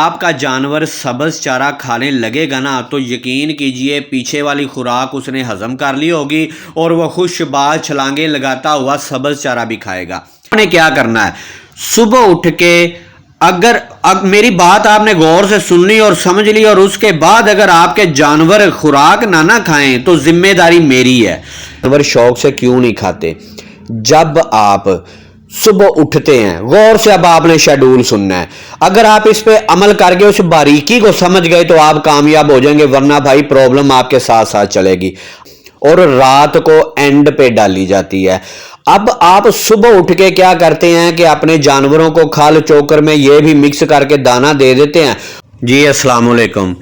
آپ کا جانور سبز چارہ کھانے لگے گا نا تو یقین کیجئے پیچھے والی خوراک اس نے ہضم کر لی ہوگی اور وہ خوش باز چھلانگیں لگاتا ہوا سبز چارہ بھی کھائے گا۔ آپ نے کیا کرنا ہے، صبح اٹھ کے اگر میری بات آپ نے غور سے سن لی اور سمجھ لی اور اس کے بعد اگر آپ کے جانور خوراک نہ کھائیں تو ذمہ داری میری ہے۔ جانور شوق سے کیوں نہیں کھاتے؟ جب آپ صبح اٹھتے ہیں، غور سے اب آپ نے شیڈول سننا ہے، اگر آپ اس پہ عمل کر گئے، اس باریکی کو سمجھ گئے تو آپ کامیاب ہو جائیں گے، ورنہ بھائی پرابلم آپ کے ساتھ ساتھ چلے گی اور رات کو اینڈ پہ ڈالی جاتی ہے۔ اب آپ صبح اٹھ کے کیا کرتے ہیں کہ اپنے جانوروں کو کھال چوکر میں یہ بھی مکس کر کے دانہ دے دیتے ہیں۔ جی السلام علیکم۔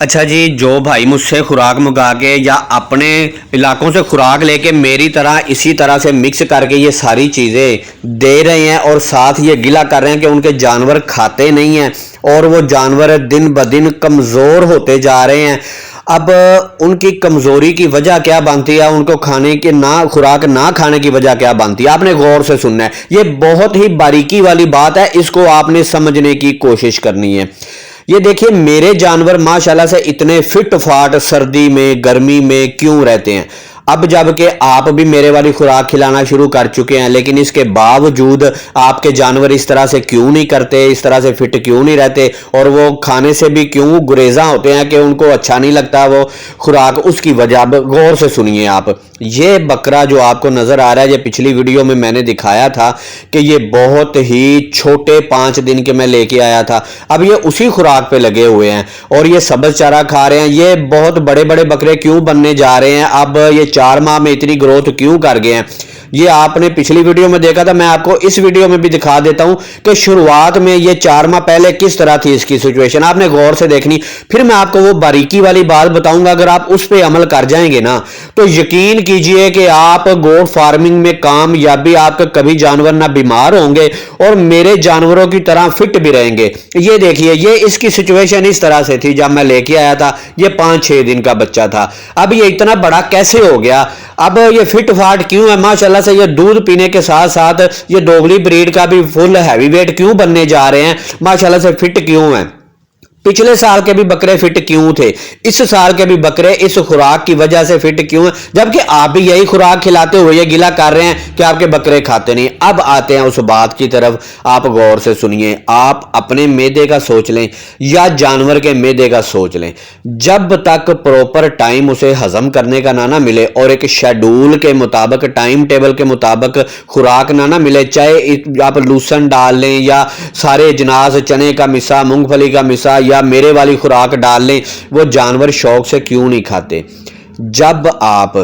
اچھا جی، جو بھائی مجھ سے خوراک منگا کے یا اپنے علاقوں سے خوراک لے کے میری طرح اسی طرح سے مکس کر کے یہ ساری چیزیں دے رہے ہیں اور ساتھ یہ گلہ کر رہے ہیں کہ ان کے جانور کھاتے نہیں ہیں اور وہ جانور دن بدن کمزور ہوتے جا رہے ہیں، اب ان کی کمزوری کی وجہ کیا بنتی ہے، ان کو کھانے کے خوراک نہ کھانے کی وجہ کیا بنتی ہے، آپ نے غور سے سننا ہے۔ یہ بہت ہی باریکی والی بات ہے، اس کو آپ نے سمجھنے کی کوشش کرنی ہے۔ یہ دیکھیے میرے جانور ماشاءاللہ سے اتنے فٹ فاٹ سردی میں گرمی میں کیوں رہتے ہیں؟ اب جب کہ آپ بھی میرے والی خوراک کھلانا شروع کر چکے ہیں، لیکن اس کے باوجود آپ کے جانور اس طرح سے کیوں نہیں کرتے، اس طرح سے فٹ کیوں نہیں رہتے اور وہ کھانے سے بھی کیوں گریزاں ہوتے ہیں کہ ان کو اچھا نہیں لگتا وہ خوراک؟ اس کی وجہ غور سے سنیے آپ۔ یہ بکرا جو آپ کو نظر آ رہا ہے، یہ پچھلی ویڈیو میں نے دکھایا تھا کہ یہ بہت ہی چھوٹے 5 دن کے میں لے کے آیا تھا، اب یہ اسی خوراک پہ لگے ہوئے ہیں اور یہ سبز چارہ کھا رہے ہیں۔ یہ بہت بڑے بڑے بکرے کیوں بننے جا رہے ہیں؟ اب یہ 4 ماہ میں اتنی گروتھ کیوں کر گئے ہیں؟ یہ آپ نے پچھلی ویڈیو میں دیکھا تھا، میں آپ کو اس ویڈیو میں بھی دکھا دیتا ہوں کہ شروعات میں یہ 4 ماہ پہلے کس طرح تھی اس کی سچویشن، آپ نے غور سے دیکھنی۔ پھر میں آپ کو وہ باریکی والی بات بتاؤں گا، اگر آپ اس پہ عمل کر جائیں گے نا تو یقین کیجئے کہ آپ گوٹ فارمنگ میں کامیابی، آپ کے کبھی جانور نہ بیمار ہوں گے اور میرے جانوروں کی طرح فٹ بھی رہیں گے۔ یہ دیکھیے، یہ اس کی سچویشن اس طرح سے تھی جب میں لے کے آیا تھا، یہ 5-6 دن کا بچہ تھا، اب یہ اتنا بڑا کیسے ہو گیا؟ اب یہ فٹ فاٹ کیوں ہے؟ ماشاءاللہ سے یہ دودھ پینے کے ساتھ ساتھ یہ دوگلی بریڈ کا بھی فل ہیوی ویٹ کیوں بننے جا رہے ہیں؟ ماشاءاللہ سے فٹ کیوں ہیں؟ پچھلے سال کے بھی بکرے فٹ کیوں تھے؟ اس سال کے بھی بکرے اس خوراک کی وجہ سے فٹ کیوں ہیں؟ جبکہ آپ بھی یہی خوراک کھلاتے ہوئے یہ گلہ کر رہے ہیں کہ آپ کے بکرے کھاتے نہیں۔ اب آتے ہیں اس بات کی طرف، آپ غور سے سنیے، آپ اپنے معدے کا سوچ لیں یا جانور کے معدے کا سوچ لیں، جب تک پروپر ٹائم اسے ہضم کرنے کا نہ ملے اور ایک شیڈول کے مطابق، ٹائم ٹیبل کے مطابق خوراک نہ ملے، چاہے آپ لوسن ڈال لیں یا سارے اجناس، چنے کا مسا، مونگ پھلی کا مسا یا میرے والی خوراک ڈال لیں، وہ جانور شوق سے کیوں نہیں کھاتے؟ جب آپ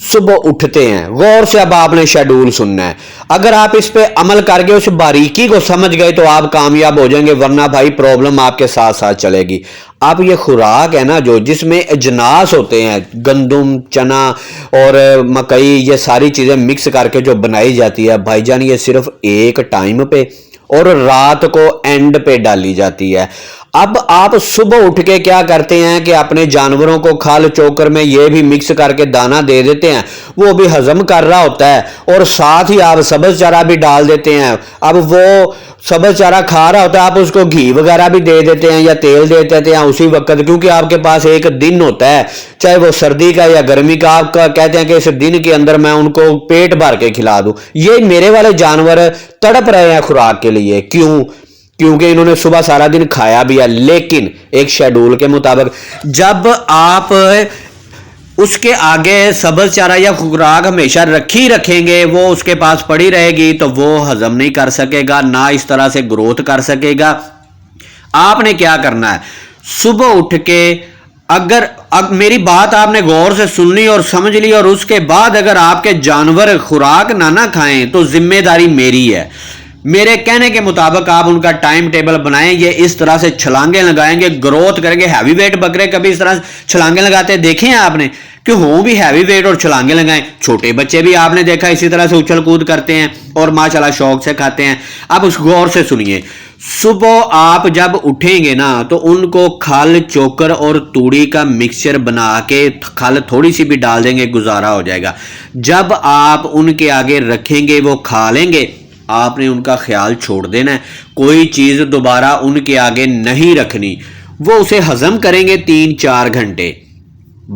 صبح اٹھتے ہیں، غور سے اب آپ نے شیڈول سننا ہے، اگر آپ اس پہ عمل کر گئے، اس باریکی کو سمجھ گئے تو آپ کامیاب ہو جائیں گے، ورنہ بھائی پرابلم آپ کے ساتھ ساتھ چلے گی۔ اب یہ خوراک ہے نا جس میں اجناس ہوتے ہیں، گندم، چنا اور مکئی، یہ ساری چیزیں مکس کر کے جو بنائی جاتی ہے بھائی جان، یہ صرف ایک ٹائم پہ اور رات کو اینڈ پہ ڈالی جاتی ہے۔ اب آپ صبح اٹھ کے کیا کرتے ہیں کہ اپنے جانوروں کو کھال چوکر میں یہ بھی مکس کر کے دانہ دے دیتے ہیں، وہ بھی ہضم کر رہا ہوتا ہے اور ساتھ ہی آپ سبز چارہ بھی ڈال دیتے ہیں۔ اب وہ سبز چارہ کھا رہا ہوتا ہے، آپ اس کو گھی وغیرہ بھی دے دیتے ہیں یا تیل دے دیتے ہیں اسی وقت، کیونکہ آپ کے پاس ایک دن ہوتا ہے، چاہے وہ سردی کا یا گرمی کا، آپ کہتے ہیں کہ اس دن کے اندر میں ان کو پیٹ بھر کے کھلا دوں۔ یہ میرے والے جانور تڑپ رہے ہیں خوراک کے لیے، کیوں؟ کیونکہ انہوں نے صبح سارا دن کھایا بھی ہے، لیکن ایک شیڈول کے مطابق۔ جب آپ اس کے آگے سبز چارہ یا خوراک ہمیشہ رکھیں گے، وہ اس کے پاس پڑی رہے گی تو وہ ہضم نہیں کر سکے گا، نہ اس طرح سے گروتھ کر سکے گا۔ آپ نے کیا کرنا ہے، صبح اٹھ کے اگر میری بات آپ نے غور سے سن لی اور سمجھ لی اور اس کے بعد اگر آپ کے جانور خوراک نہ کھائیں تو ذمہ داری میری ہے۔ میرے کہنے کے مطابق آپ ان کا ٹائم ٹیبل بنائیں، یہ اس طرح سے چھلانگیں لگائیں گے، گروتھ کریں گے۔ ہیوی ویٹ بکرے کبھی اس طرح سے چھلانگیں لگاتے دیکھیں ہیں آپ نے کہ ہوں بھی ہیوی ویٹ اور چھلانگیں لگائیں؟ چھوٹے بچے بھی آپ نے دیکھا اسی طرح سے اچھل کود کرتے ہیں اور ماشاءاللہ شوق سے کھاتے ہیں۔ اب اس غور سے سنیے، صبح آپ جب اٹھیں گے نا تو ان کو کھل چوکر اور توڑی کا مکسچر بنا کے کھل تھوڑی سی بھی ڈال دیں گے، گزارا ہو جائے گا۔ جب آپ ان کے آگے رکھیں گے وہ کھا لیں گے، آپ نے ان کا خیال چھوڑ دینا ہے، کوئی چیز دوبارہ ان کے آگے نہیں رکھنی، وہ اسے ہضم کریں گے 3-4 گھنٹے۔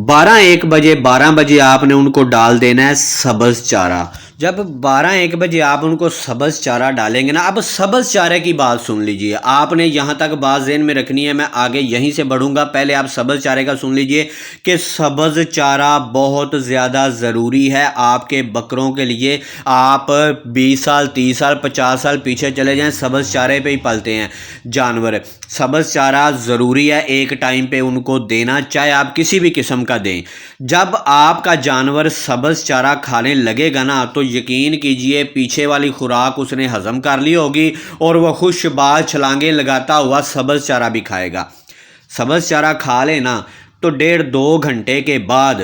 12 بجے آپ نے ان کو ڈال دینا ہے سبز چارہ۔ جب 12-1 بجے آپ ان کو سبز چارہ ڈالیں گے نا، اب سبز چارے کی بات سن لیجئے، آپ نے یہاں تک بات ذہن میں رکھنی ہے، میں آگے یہیں سے بڑھوں گا، پہلے آپ سبز چارے کا سن لیجئے کہ سبز چارہ بہت زیادہ ضروری ہے آپ کے بکروں کے لیے۔ آپ 20 سال 30 سال 50 سال پیچھے چلے جائیں، سبز چارے پہ ہی پلتے ہیں جانور۔ سبز چارہ ضروری ہے ایک ٹائم پہ ان کو دینا، چاہے آپ کسی بھی قسم کا دیں۔ جب آپ کا جانور سبز چارہ کھانے لگے گا نا تو یقین کیجئے پیچھے والی خوراک اس نے ہضم کر لی ہوگی اور وہ خوش باز چھلانگیں لگاتا ہوا سبز چارہ بھی کھائے گا۔ سبز چارہ کھا لینا تو 1.5-2 گھنٹے کے بعد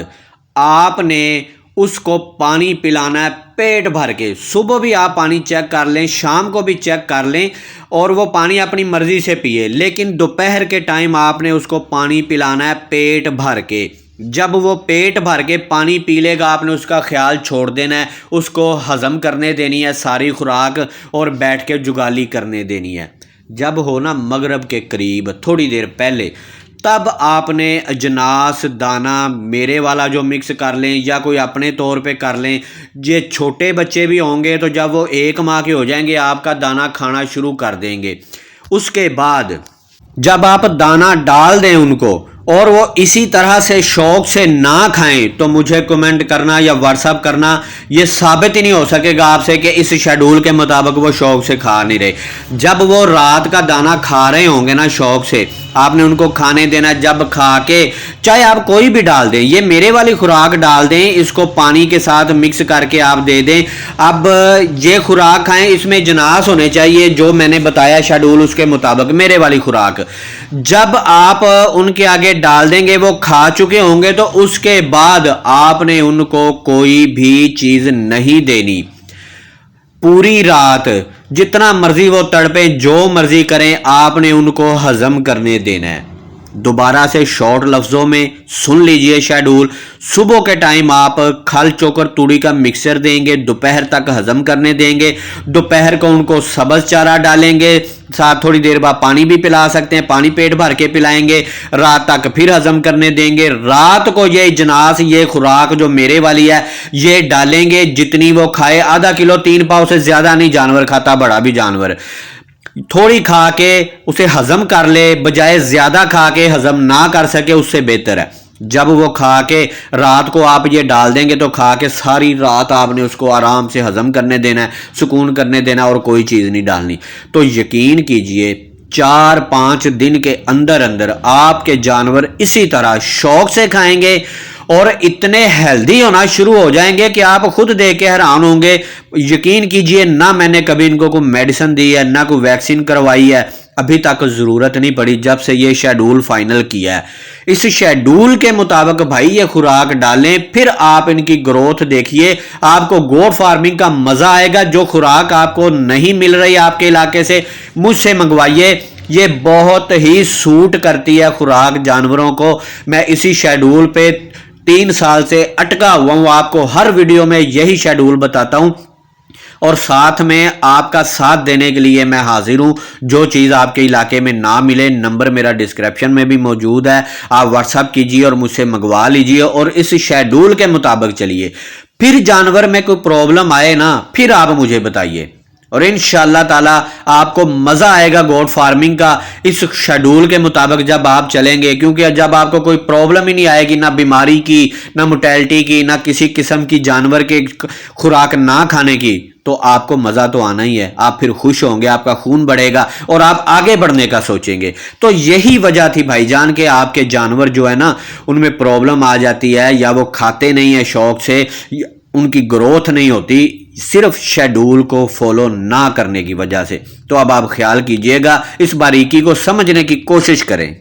آپ نے اس کو پانی پلانا ہے پیٹ بھر کے۔ صبح بھی آپ پانی چیک کر لیں، شام کو بھی چیک کر لیں، اور وہ پانی اپنی مرضی سے پیے، لیکن دوپہر کے ٹائم آپ نے اس کو پانی پلانا ہے پیٹ بھر کے۔ جب وہ پیٹ بھر کے پانی پی لے گا، آپ نے اس کا خیال چھوڑ دینا ہے، اس کو ہضم کرنے دینی ہے ساری خوراک اور بیٹھ کے جگالی کرنے دینی ہے۔ جب ہونا مغرب کے قریب تھوڑی دیر پہلے، تب آپ نے اجناس دانہ میرے والا جو مکس کر لیں یا کوئی اپنے طور پہ کر لیں۔ یہ چھوٹے بچے بھی ہوں گے تو جب وہ 1 ماہ کے ہو جائیں گے آپ کا دانہ کھانا شروع کر دیں گے۔ اس کے بعد جب آپ دانہ ڈال دیں ان کو اور وہ اسی طرح سے شوق سے نہ کھائیں تو مجھے کمنٹ کرنا یا واٹس ایپ کرنا، یہ ثابت ہی نہیں ہو سکے گا آپ سے کہ اس شیڈول کے مطابق وہ شوق سے کھا نہیں رہے۔ جب وہ رات کا دانہ کھا رہے ہوں گے نا شوق سے، آپ نے ان کو کھانے دینا، جب کھا کے چاہے آپ کوئی بھی ڈال دیں، یہ میرے والی خوراک ڈال دیں، اس کو پانی کے ساتھ مکس کر کے آپ دے دیں۔ اب یہ خوراک کھائیں، اس میں جناس ہونے چاہیے جو میں نے بتایا شیڈول اس کے مطابق، میرے والی خوراک۔ جب آپ ان کے آگے ڈال دیں گے وہ کھا چکے ہوں گے تو اس کے بعد آپ نے ان کو کوئی بھی چیز نہیں دینی۔ پوری رات جتنا مرضی وہ تڑپیں، جو مرضی کریں، آپ نے ان کو ہضم کرنے دینا ہے۔ دوبارہ سے شارٹ لفظوں میں سن لیجئے شیڈول۔ صبح کے ٹائم آپ کھل چوکر توڑی کا مکسچر دیں گے، دوپہر تک ہضم کرنے دیں گے۔ دوپہر کو ان کو سبز چارہ ڈالیں گے، ساتھ تھوڑی دیر بعد پانی بھی پلا سکتے ہیں، پانی پیٹ بھر کے پلائیں گے، رات تک پھر ہضم کرنے دیں گے۔ رات کو یہ اجناس، یہ خوراک جو میرے والی ہے، یہ ڈالیں گے، جتنی وہ کھائے۔ ½ کلو 3 پاؤ سے زیادہ نہیں جانور کھاتا، بڑا بھی جانور تھوڑی کھا کے اسے ہضم کر لے، بجائے زیادہ کھا کے ہضم نہ کر سکے اس سے بہتر ہے۔ جب وہ کھا کے رات کو آپ یہ ڈال دیں گے تو کھا کے ساری رات آپ نے اس کو آرام سے ہضم کرنے دینا ہے، سکون کرنے دینا، اور کوئی چیز نہیں ڈالنی۔ تو یقین کیجئے 4-5 دن کے اندر اندر آپ کے جانور اسی طرح شوق سے کھائیں گے اور اتنے ہیلدی ہونا شروع ہو جائیں گے کہ آپ خود دیکھ کے حیران ہوں گے۔ یقین کیجئے نہ میں نے کبھی ان کو کوئی میڈیسن دی ہے، نہ کوئی ویکسین کروائی ہے، ابھی تک ضرورت نہیں پڑی جب سے یہ شیڈول فائنل کیا ہے۔ اس شیڈول کے مطابق بھائی یہ خوراک ڈالیں، پھر آپ ان کی گروتھ دیکھیے، آپ کو گوٹ فارمنگ کا مزہ آئے گا۔ جو خوراک آپ کو نہیں مل رہی آپ کے علاقے سے، مجھ سے منگوائیے، یہ بہت ہی سوٹ کرتی ہے خوراک جانوروں کو۔ میں اسی شیڈول پہ 3 سال سے اٹکا ہوا ہوں، آپ کو ہر ویڈیو میں یہی شیڈول بتاتا ہوں، اور ساتھ میں آپ کا ساتھ دینے کے لیے میں حاضر ہوں۔ جو چیز آپ کے علاقے میں نہ ملے، نمبر میرا ڈسکرپشن میں بھی موجود ہے، آپ واٹس ایپ کیجئے اور مجھ سے منگوا لیجئے اور اس شیڈول کے مطابق چلیے۔ پھر جانور میں کوئی پرابلم آئے نا، پھر آپ مجھے بتائیے، اور انشاءاللہ تعالی آپ کو مزہ آئے گا گوٹ فارمنگ کا اس شیڈول کے مطابق جب آپ چلیں گے، کیونکہ جب آپ کو کوئی پرابلم ہی نہیں آئے گی، نہ بیماری کی، نہ موٹیلٹی کی، نہ کسی قسم کی جانور کے خوراک نہ کھانے کی، تو آپ کو مزہ تو آنا ہی ہے، آپ پھر خوش ہوں گے، آپ کا خون بڑھے گا اور آپ آگے بڑھنے کا سوچیں گے۔ تو یہی وجہ تھی بھائی جان کہ آپ کے جانور جو ہے نا ان میں پرابلم آ جاتی ہے، یا وہ کھاتے نہیں ہیں شوق سے، ان کی گروتھ نہیں ہوتی، صرف شیڈول کو فالو نہ کرنے کی وجہ سے۔ تو اب آپ خیال کیجئے گا، اس باریکی کو سمجھنے کی کوشش کریں۔